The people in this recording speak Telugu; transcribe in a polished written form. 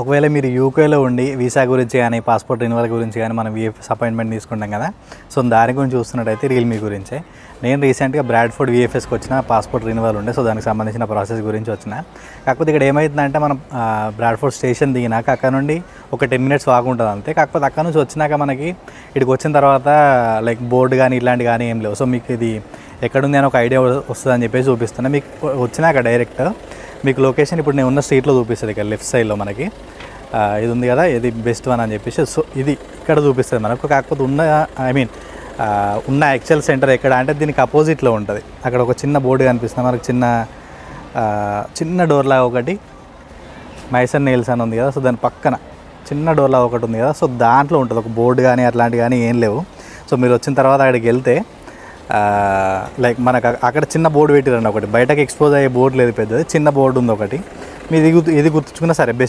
ఒకవేళ మీరు యూకేలో ఉండి వీసా గురించి కానీ పాస్పోర్ట్ రెన్యువల్ గురించి కానీ మనం విఎఫ్ఎస్ అపాయింట్మెంట్ తీసుకుంటాం కదా, సో దాని గురించి చూస్తున్నట్టయితే రియల్మీ గురించే. నేను రీసెంట్గా బ్రాడ్ఫోర్డ్ విఎఫ్ఎస్కి వచ్చిన పాస్పోర్ట్ రెన్యువల్ ఉండే, సో దానికి సంబంధించిన ప్రాసెస్ గురించి వచ్చిన. కాకపోతే ఇక్కడ ఏమవుతుందంటే మనం బ్రాడ్ఫోర్డ్ స్టేషన్ దిగినాక అక్కడ నుండి ఒక 10 minutes వాక్ ఉంటుంది అంతే. కాకపోతే అక్కడ నుంచి వచ్చినాక మనకి ఇక్కడికి వచ్చిన తర్వాత లైక్ బోర్డు కానీ ఇలాంటి కానీ ఏం లేవు. సో మీకు ఇది ఎక్కడుంది అని ఒక ఐడియా వస్తుందని చెప్పేసి చూపిస్తున్నా. మీకు వచ్చినాక డైరెక్ట్ మీకు లొకేషన్ ఇప్పుడు నేను ఉన్న స్ట్రీట్లో చూపిస్తుంది. ఇక్కడ లెఫ్ట్ సైడ్లో మనకి ఇది ఉంది కదా, ఇది బెస్ట్ వన్ అని చెప్పేసి, సో ఇది ఇక్కడ చూపిస్తుంది మనకు. కాకపోతే ఉన్న యాక్చువల్ సెంటర్ ఎక్కడ అంటే దీనికి అపోజిట్లో ఉంటుంది. అక్కడ ఒక చిన్న బోర్డు కనిపిస్తుంది మనకు, చిన్న డోర్లాగా ఒకటి మైసన్ నెయిల్స్ అని ఉంది కదా, సో దాని పక్కన చిన్న డోర్లాగా ఒకటి ఉంది కదా, సో దాంట్లో ఉంటుంది ఒక బోర్డు కానీ అట్లాంటివి కానీ ఏం లేవు. సో మీరు వచ్చిన తర్వాత అక్కడికి వెళ్తే లైక్ మనకు అక్కడ చిన్న బోర్డు పెట్టిరండి ఒకటి, బయటకు ఎక్స్పోజ్ అయ్యే బోర్డు లేదు పెద్దది, చిన్న బోర్డు ఉంది ఒకటి. మీరు ఇది గుర్తుంచుకున్నా సరే బెస్ట్.